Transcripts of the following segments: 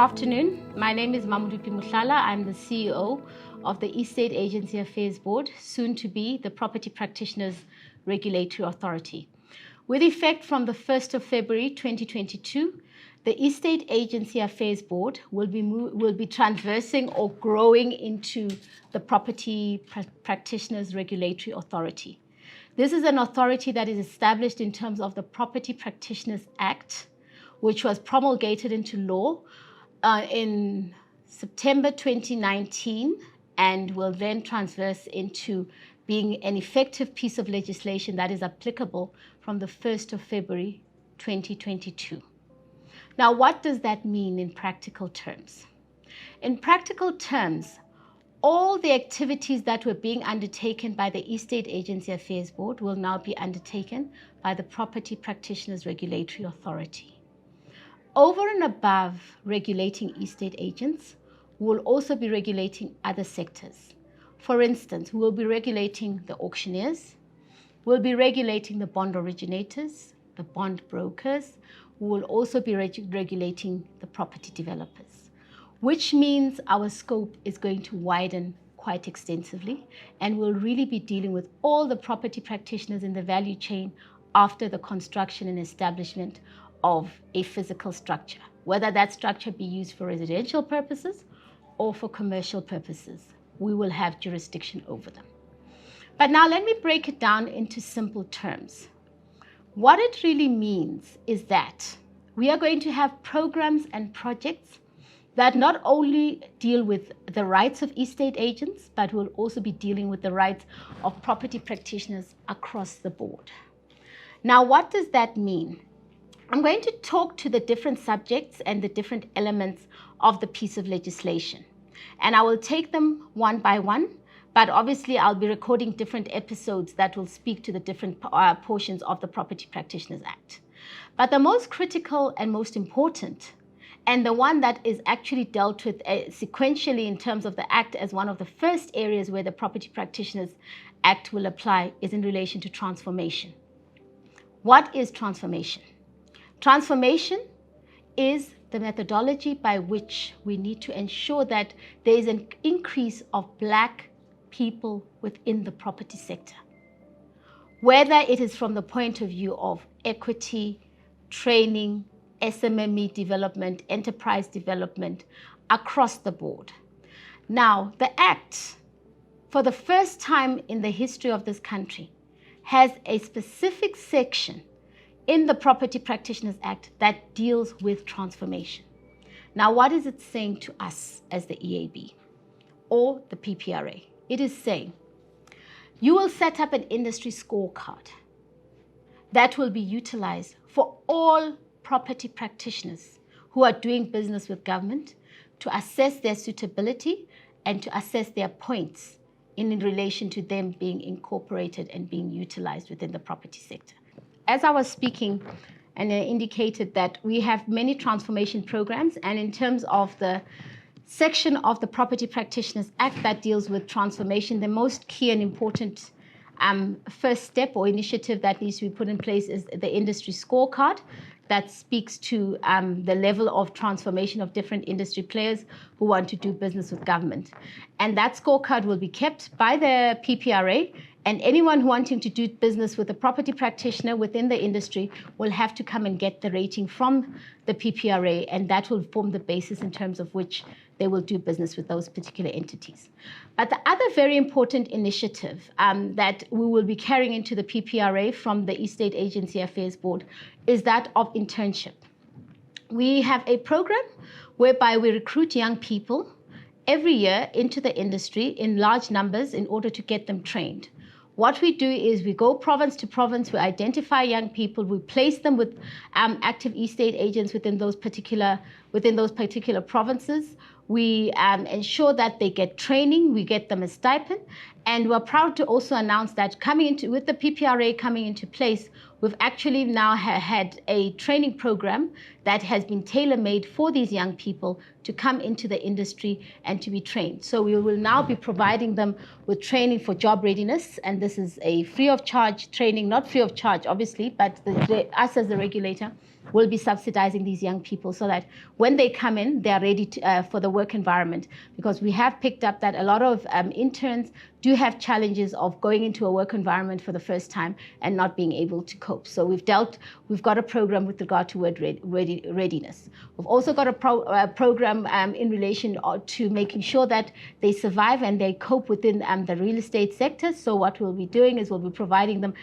afternoon. My name is Mamodupi Mohlala. I'm the CEO of the Estate Agency Affairs Board, soon to be the Property Practitioners Regulatory Authority. With effect from the 1st of February 2022, the Estate Agency Affairs Board will be transversing or growing into the Property Practitioners Regulatory Authority. This is an authority that is established in terms of the Property Practitioners Act, which was promulgated into law in September 2019 and will then transverse into being an effective piece of legislation that is applicable from the 1st of February 2022. Now, what does that mean in practical terms? In practical terms, all the activities that were being undertaken by the Estate Agency Affairs Board will now be undertaken by the Property Practitioners Regulatory Authority. Over and above regulating estate agents, we will also be regulating other sectors. For instance, we will be regulating the auctioneers, we'll be regulating the bond originators, the bond brokers, we will also be regulating the property developers, which means our scope is going to widen quite extensively, and we'll really be dealing with all the property practitioners in the value chain after the construction and establishment of a physical structure, whether that structure be used for residential purposes or for commercial purposes. We will have jurisdiction over them. But now let me break it down into simple terms. What it really means is that we are going to have programs and projects that not only deal with the rights of estate agents, but will also be dealing with the rights of property practitioners across the board. Now, what does that mean? I'm going to talk to the different subjects and the different elements of the piece of legislation. And I will take them one by one, but obviously I'll be recording different episodes that will speak to the different portions of the Property Practitioners Act. But the most critical and most important, and the one that is actually dealt with sequentially in terms of the Act as one of the first areas where the Property Practitioners Act will apply, is in relation to transformation. What is transformation? Transformation is the methodology by which we need to ensure that there is an increase of Black people within the property sector, whether it is from the point of view of equity, training, SMME development, enterprise development, across the board. Now, the Act, for the first time in the history of this country, has a specific section in the Property Practitioners Act that deals with transformation. Now, what is it saying to us as the EAB or the PPRA? It is saying you will set up an industry scorecard that will be utilized for all property practitioners who are doing business with government to assess their suitability and to assess their points in relation to them being incorporated and being utilized within the property sector. As I was speaking, and I indicated that we have many transformation programs, and in terms of the section of the Property Practitioners Act that deals with transformation, the most key and important first step or initiative that needs to be put in place is the industry scorecard that speaks to the level of transformation of different industry players who want to do business with government. And that scorecard will be kept by the PPRA, and anyone wanting to do business with a property practitioner within the industry will have to come and get the rating from the PPRA, and that will form the basis in terms of which they will do business with those particular entities. But the other very important initiative that we will be carrying into the PPRA from the Estate Agency Affairs Board is that of internship. We have a program whereby we recruit young people every year into the industry in large numbers in order to get them trained. What we do is we go province to province, we identify young people, we place them with active estate agents within those particular provinces. We ensure that they get training, we get them a stipend, And we're proud to also announce that with the PPRA coming into place, we've actually now had a training program that has been tailor-made for these young people to come into the industry and to be trained. So we will now be providing them with training for job readiness, and this is a free of charge training, not free of charge, obviously, but us as the regulator will be subsidizing these young people so that when they come in, they are ready for the work environment. Because we have picked up that a lot of interns do have challenges of going into a work environment for the first time and not being able to cope. So we've got a program with regard to readiness. We've also got a program in relation to making sure that they survive and they cope within the real estate sector. So what we'll be doing is we'll be providing them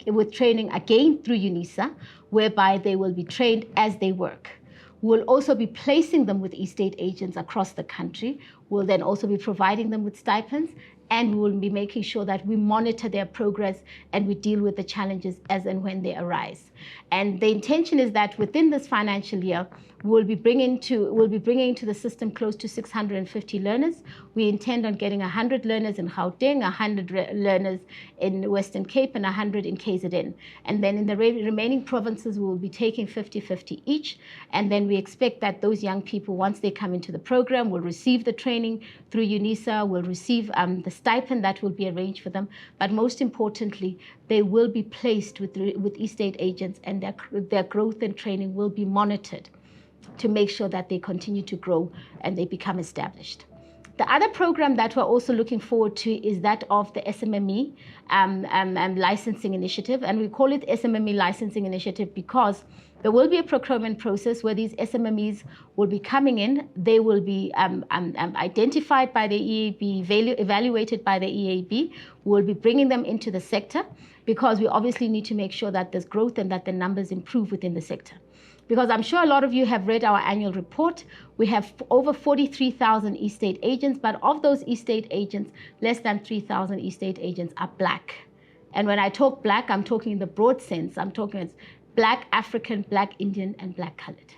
with training again through UNISA, whereby they will be trained as they work. We'll also be placing them with estate agents across the country. We'll then also be providing them with stipends, and we will be making sure that we monitor their progress and we deal with the challenges as and when they arise. And the intention is that within this financial year, we'll be bringing into the system close to 650 learners. We intend on getting 100 learners in Gauteng, 100 learners in Western Cape, and 100 in KZN. And then in the remaining provinces, we will be taking 50-50 each. And then we expect that those young people, once they come into the program, will receive the training through UNISA, will receive the stipend that will be arranged for them. But most importantly, they will be placed with estate agents, and their growth and training will be monitored to make sure that they continue to grow and they become established. The other program that we're also looking forward to is that of the SMME licensing initiative. And we call it SMME licensing initiative because there will be a procurement process where these SMMEs will be coming in. They will be identified by the EAB, evaluated by the EAB. We'll be bringing them into the sector because we obviously need to make sure that there's growth and that the numbers improve within the sector. Because I'm sure a lot of you have read our annual report. We have over 43,000 estate agents, but of those estate agents, less than 3,000 estate agents are Black. And when I talk Black, I'm talking in the broad sense. I'm talking as Black African, Black Indian, and Black colored.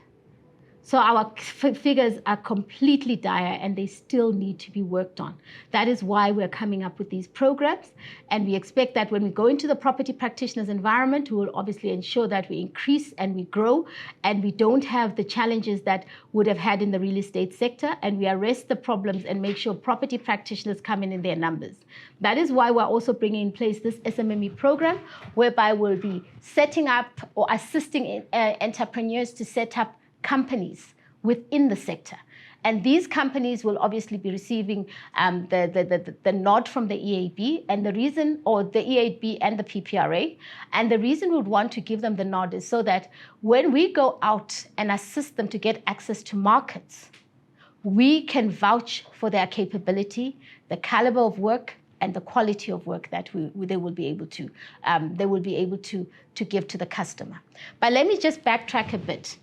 So our figures are completely dire and they still need to be worked on. That is why we're coming up with these programs. And we expect that when we go into the property practitioners environment, we will obviously ensure that we increase and we grow and we don't have the challenges that would have had in the real estate sector, and we arrest the problems and make sure property practitioners come in their numbers. That is why we're also bringing in place this SMME program, whereby we'll be setting up or assisting entrepreneurs to set up companies within the sector. And these companies will obviously be receiving the nod from the EAB, and the reason, or the EAB and the PPRA. And the reason we would want to give them the nod is so that when we go out and assist them to get access to markets, we can vouch for their capability, the caliber of work, and the quality of work that they will be able to give to the customer. But let me just backtrack a bit.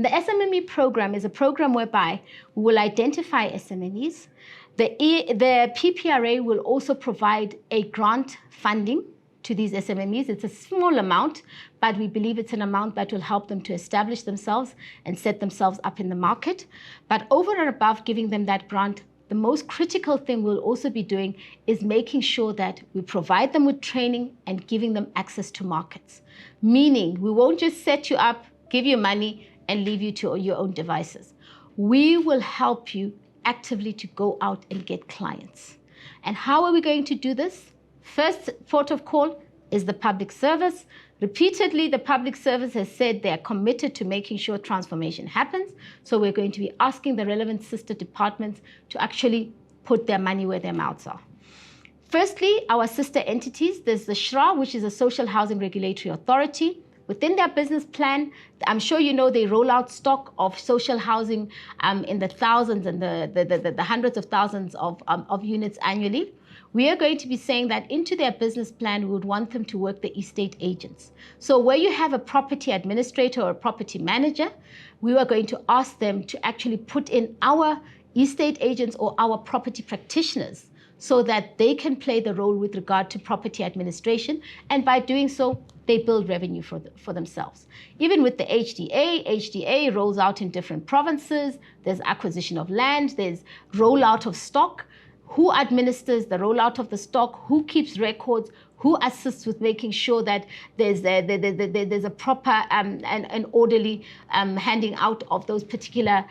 The SMME program is a program whereby we will identify SMMEs. The PPRA will also provide a grant funding to these SMMEs. It's a small amount, but we believe it's an amount that will help them to establish themselves and set themselves up in the market. But over and above giving them that grant, the most critical thing we'll also be doing is making sure that we provide them with training and giving them access to markets. Meaning, we won't just set you up, give you money, and leave you to your own devices. We will help you actively to go out and get clients. And how are we going to do this? First port of call is the public service. Repeatedly, the public service has said they are committed to making sure transformation happens. So we're going to be asking the relevant sister departments to actually put their money where their mouths are. Firstly, our sister entities, there's the SHRA, which is a Social Housing Regulatory Authority. Within their business plan, I'm sure you know they roll out stock of social housing in the thousands and the hundreds of thousands of units annually. We are going to be saying that into their business plan, we would want them to work the estate agents. So where you have a property administrator or a property manager, we are going to ask them to actually put in our estate agents or our property practitioners so that they can play the role with regard to property administration. And by doing so, they build revenue for themselves. Even with the HDA rolls out in different provinces. There's acquisition of land, there's rollout of stock. who administers the rollout of the stock, who keeps records, who assists with making sure that there's a proper and orderly handing out of those particular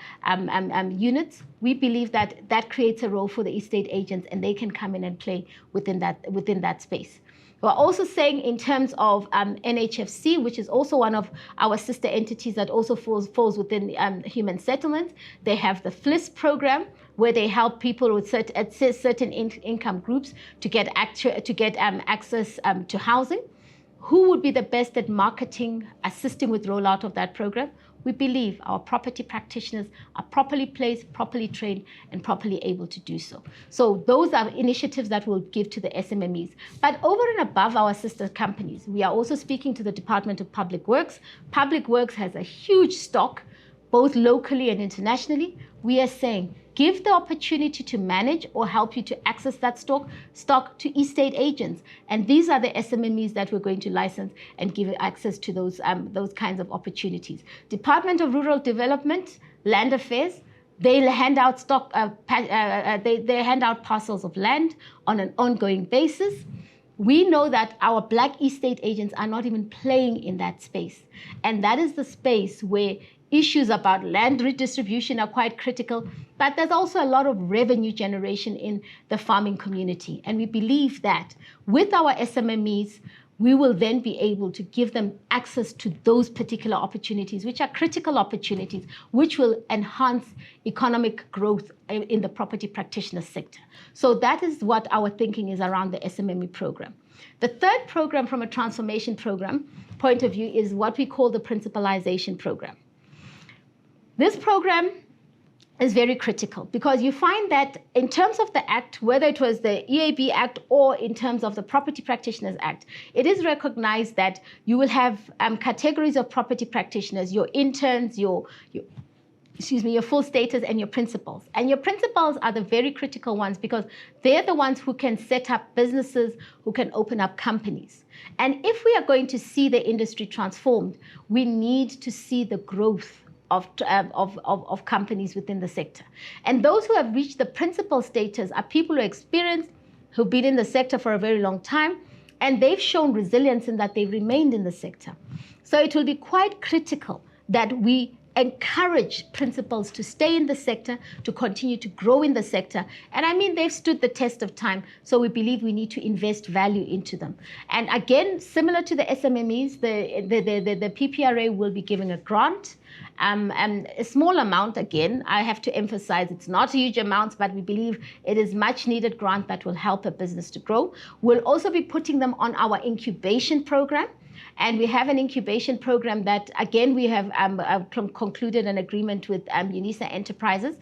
units. We believe that that creates a role for the estate agents, and they can come in and play within that space. We're also saying in terms of NHFC, which is also one of our sister entities that also falls within human settlements. They have the FLIS program, where they help people with certain income groups to get access to housing. Who would be the best at marketing, assisting with rollout of that program? We believe our property practitioners are properly placed, properly trained, and properly able to do so. So those are initiatives that we'll give to the SMMEs. But over and above our sister companies, we are also speaking to the Department of Public Works. Public Works has a huge stock, both locally and internationally. We are saying, give the opportunity to manage or help you to access that stock to estate agents. And these are the SMMEs that we're going to license and give access to those kinds of opportunities. Department of Rural Development, Land Affairs, they hand out they hand out parcels of land on an ongoing basis. We know that our Black estate agents are not even playing in that space. And that is the space where issues about land redistribution are quite critical, but there's also a lot of revenue generation in the farming community. And we believe that with our SMMEs, we will then be able to give them access to those particular opportunities, which are critical opportunities, which will enhance economic growth in the property practitioner sector. So that is what our thinking is around the SMME program. The third program from a transformation program point of view is what we call the Principalization program. This program is very critical because you find that in terms of the Act, whether it was the EAB Act or in terms of the Property Practitioners Act, it is recognized that you will have categories of property practitioners, your interns, your full status, and your principals. And your principals are the very critical ones because they're the ones who can set up businesses, who can open up companies. And if we are going to see the industry transformed, we need to see the growth of companies within the sector. And those who have reached the principal status are people who are experienced, who've been in the sector for a very long time, and they've shown resilience in that they've remained in the sector. So it will be quite critical that we encourage principals to stay in the sector, to continue to grow in the sector. And I mean, they've stood the test of time, so we believe we need to invest value into them. And again, similar to the SMMEs, the PPRA will be giving a grant, and a small amount. Again, I have to emphasize it's not huge amounts, but we believe it is much needed grant that will help a business to grow. We'll also be putting them on our incubation program. And we have an incubation program that, again, we have concluded an agreement with UNISA Enterprises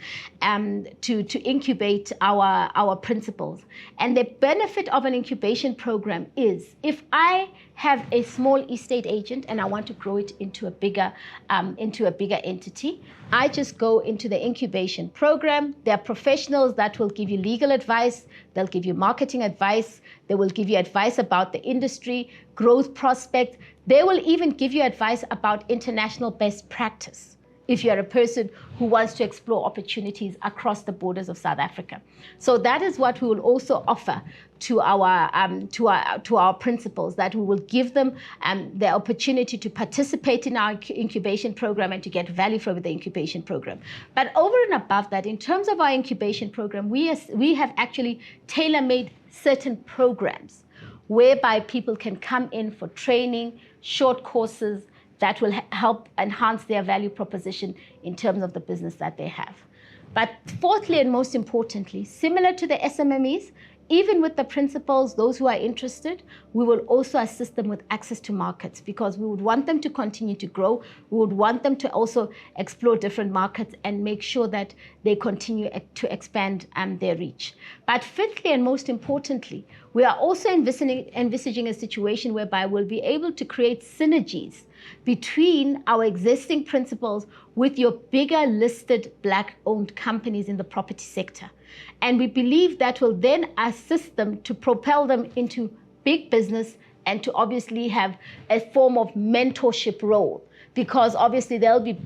to incubate our principals. And the benefit of an incubation program is if I have a small estate agent and I want to grow it into a bigger entity, I just go into the incubation program. There are professionals that will give you legal advice. They'll give you marketing advice. They will give you advice about the industry, growth prospects. They will even give you advice about international best practice if you're a person who wants to explore opportunities across the borders of South Africa. So that is what we will also offer to our principals, that we will give them the opportunity to participate in our incubation program and to get value from the incubation program. But over and above that, in terms of our incubation program, we have actually tailor-made certain programs whereby people can come in for training, short courses that will help enhance their value proposition in terms of the business that they have. But fourthly, and most importantly, similar to the SMMEs, even with the principals, those who are interested, we will also assist them with access to markets because we would want them to continue to grow. We would want them to also explore different markets and make sure that they continue to expand their reach. But fifthly, and most importantly, we are also envisaging a situation whereby we'll be able to create synergies between our existing principals with your bigger listed Black-owned companies in the property sector. And we believe that will then assist them to propel them into big business and to obviously have a form of mentorship role. because obviously they'll be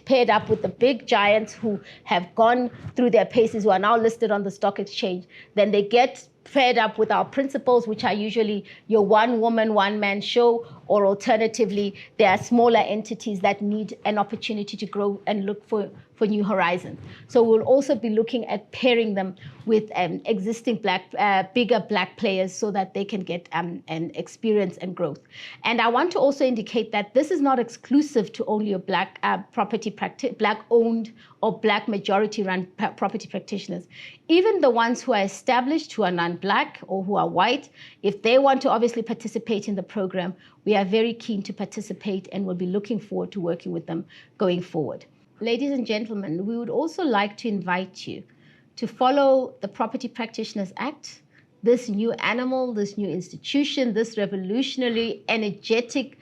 paired up with the big giants who have gone through their paces, who are now listed on the stock exchange. Then they get paired up with our principals, which are usually your one woman, one man show, or alternatively, there are smaller entities that need an opportunity to grow and look for new horizons. So we'll also be looking at pairing them with existing bigger black players so that they can get an experience and growth. And I want to also indicate that this is not exclusive to only a black black-owned or black majority-run property practitioners. Even the ones who are established, who are non-black or who are white, if they want to obviously participate in the program, we are very keen to participate and will be looking forward to working with them going forward. Ladies and gentlemen, we would also like to invite you to follow the Property Practitioners Act, this new animal, this new institution, this revolutionary, energetic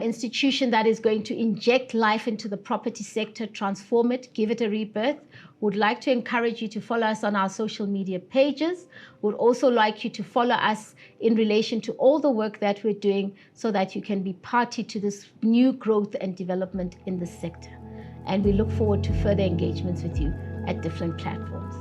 institution that is going to inject life into the property sector, transform it, give it a rebirth. Would like to encourage you to follow us on our social media pages. Would also like you to follow us in relation to all the work that we're doing so that you can be party to this new growth and development in the sector. And we look forward to further engagements with you at different platforms.